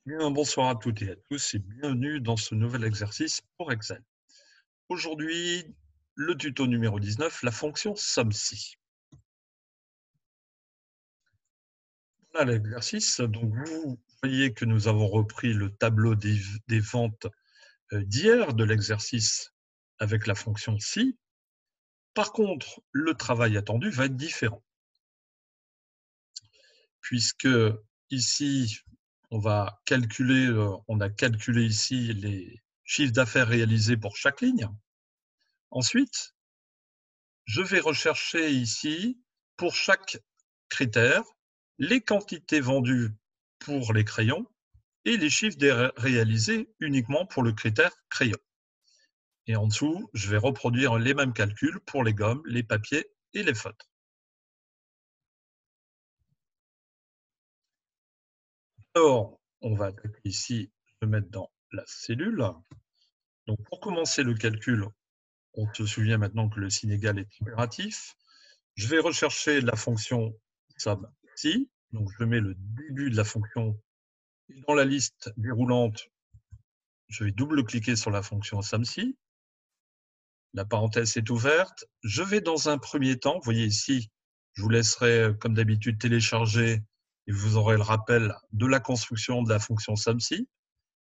Bien, bonsoir à toutes et à tous et bienvenue dans ce nouvel exercice pour Excel. Aujourd'hui, le tuto numéro 19, la fonction SUMSI. Voilà l'exercice. Donc, vous voyez que nous avons repris le tableau des ventes d'hier de l'exercice avec la fonction SI. Par contre, le travail attendu va être différent. Puisque ici, on a calculé ici les chiffres d'affaires réalisés pour chaque ligne. Ensuite, je vais rechercher ici, pour chaque critère, les quantités vendues pour les crayons et les chiffres réalisés uniquement pour le critère crayon. Et en dessous, je vais reproduire les mêmes calculs pour les gommes, les papiers et les feutres. Alors, on va attaquer ici, je vais mettre dans la cellule. Donc, pour commencer le calcul, on se souvient maintenant que le signe égal est impératif. Je vais rechercher la fonction SUMSI. Donc, je mets le début de la fonction dans la liste déroulante. Je vais double-cliquer sur la fonction SUMSI. La parenthèse est ouverte. Je vais dans un premier temps, vous voyez ici, je vous laisserai comme d'habitude télécharger et vous aurez le rappel de la construction de la fonction SUMSI.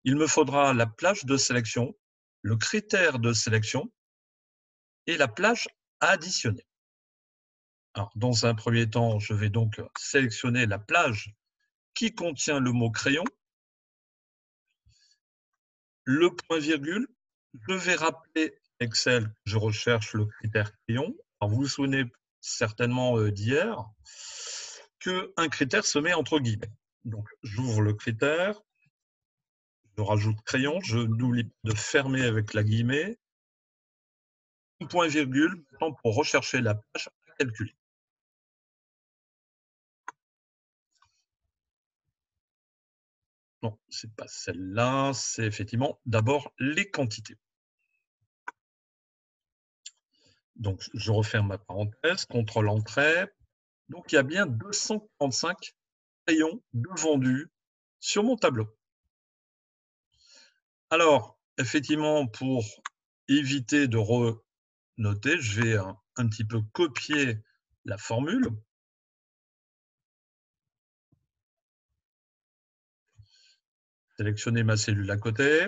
Il me faudra la plage de sélection, le critère de sélection et la plage à additionner. Alors, dans un premier temps, je vais donc sélectionner la plage qui contient le mot crayon. Le point-virgule, je vais rappeler Excel, je recherche le critère crayon. Alors, vous vous souvenez certainement d'hier qu'un critère se met entre guillemets. Donc, j'ouvre le critère, je rajoute crayon, je n'oublie pas de fermer avec la guillemet. Point-virgule, maintenant pour rechercher la page à calculer. Non, ce n'est pas celle-là, c'est effectivement d'abord les quantités. Donc, je referme ma parenthèse, contrôle entrée. Donc, il y a bien 245 crayons de vendus sur mon tableau. Alors, effectivement, pour éviter de renoter, je vais un petit peu copier la formule. Sélectionner ma cellule à côté.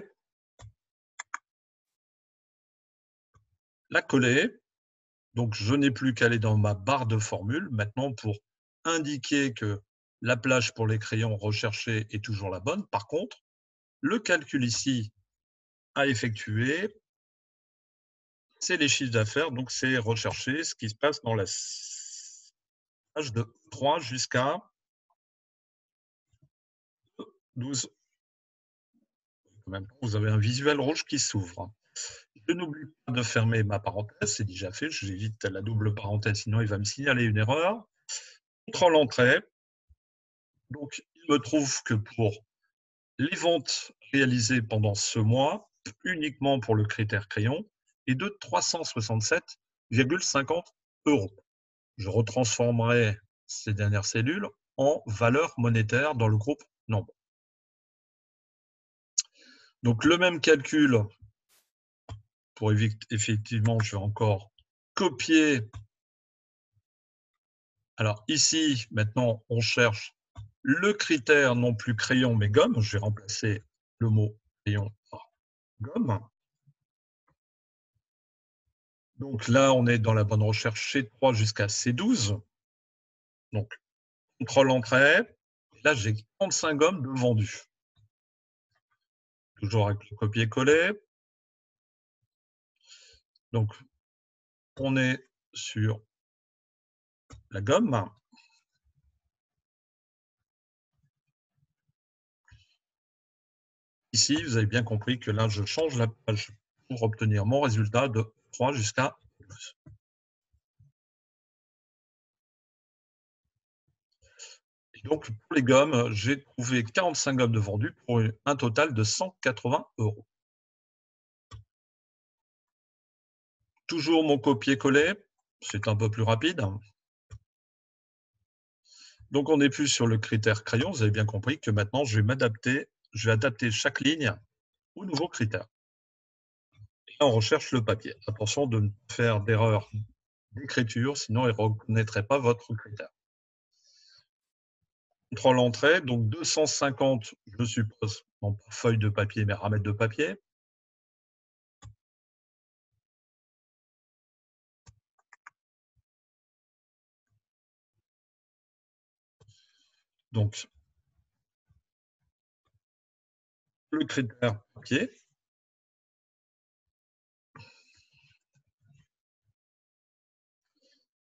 La coller. Donc, je n'ai plus qu'à aller dans ma barre de formule maintenant pour indiquer que la plage pour les crayons recherchés est toujours la bonne. Par contre, le calcul ici à effectuer, c'est les chiffres d'affaires. Donc, c'est rechercher ce qui se passe dans la page de 3 jusqu'à 12. En même temps, vous avez un visuel rouge qui s'ouvre. Je n'oublie pas de fermer ma parenthèse, c'est déjà fait. J'évite la double parenthèse, sinon il va me signaler une erreur. Contrôle entrée. Donc, il me trouve que pour les ventes réalisées pendant ce mois, uniquement pour le critère crayon, est de 367,50 €. Je retransformerai ces dernières cellules en valeur monétaire dans le groupe nombre. Donc, le même calcul, pour effectivement, je vais encore copier. Alors, ici, maintenant, on cherche le critère non plus crayon, mais gomme. Je vais remplacer le mot crayon par gomme. Donc là, on est dans la bonne recherche C3 jusqu'à C12. Donc, contrôle entrée. Là, j'ai 35 gommes de vendues. Toujours avec le copier-coller. Donc, on est sur la gomme. Ici, vous avez bien compris que là, je change la page pour obtenir mon résultat de 3 jusqu'à 12. Et donc, pour les gommes, j'ai trouvé 45 gommes de vendues pour un total de 180 €. Toujours mon copier-coller, c'est un peu plus rapide. Donc, on n'est plus sur le critère crayon. Vous avez bien compris que maintenant, je vais m'adapter. je vais adapter chaque ligne au nouveau critère. Et là, on recherche le papier. Attention de ne pas faire d'erreur d'écriture, sinon il ne reconnaîtrait pas votre critère. Contrôle entrée, donc 250, je suppose, non pas feuille de papier, mais ramettes de papier. Donc, le critère papier.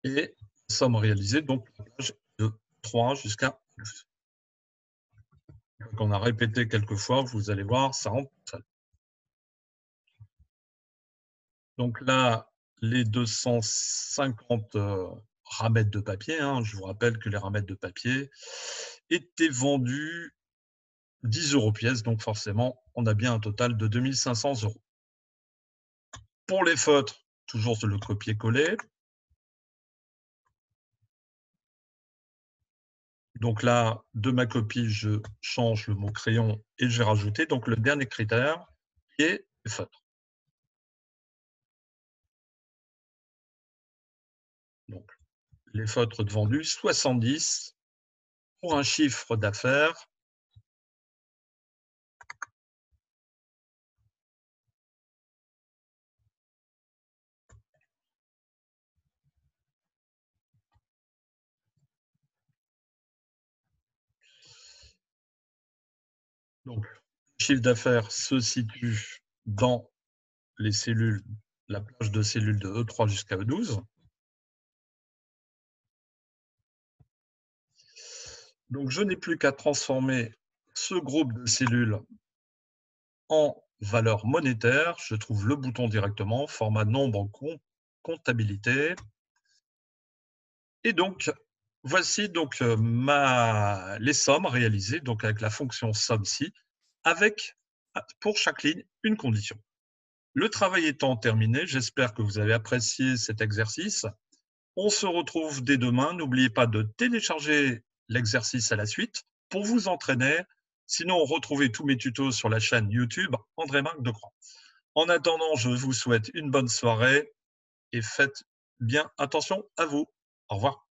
Et somme réalisée, donc la page de 3 jusqu'à 12. Donc, on a répété quelques fois, vous allez voir, ça rentre seul. Donc là, les 250 ramettes de papier, hein, je vous rappelle que les ramettes de papier étaient vendues 10 € pièce, donc forcément, on a bien un total de 2 500 €. Pour les feutres, toujours le copier-coller. Donc là, de ma copie, je change le mot crayon et je vais rajouter donc le dernier critère qui est les feutres. Donc, les feutres de vendus, 70 pour un chiffre d'affaires donc, le chiffre d'affaires se situe dans les cellules, la plage de cellules de E3 jusqu'à E12. Donc, je n'ai plus qu'à transformer ce groupe de cellules en valeur monétaire. Je trouve le bouton directement, format nombre en comptabilité. Et donc, voici donc les sommes réalisées donc avec la fonction somme-ci, avec pour chaque ligne une condition. Le travail étant terminé, j'espère que vous avez apprécié cet exercice. On se retrouve dès demain. N'oubliez pas de télécharger l'exercice à la suite pour vous entraîner. Sinon, retrouvez tous mes tutos sur la chaîne YouTube André-Marc Decroix. En attendant, je vous souhaite une bonne soirée et faites bien attention à vous. Au revoir.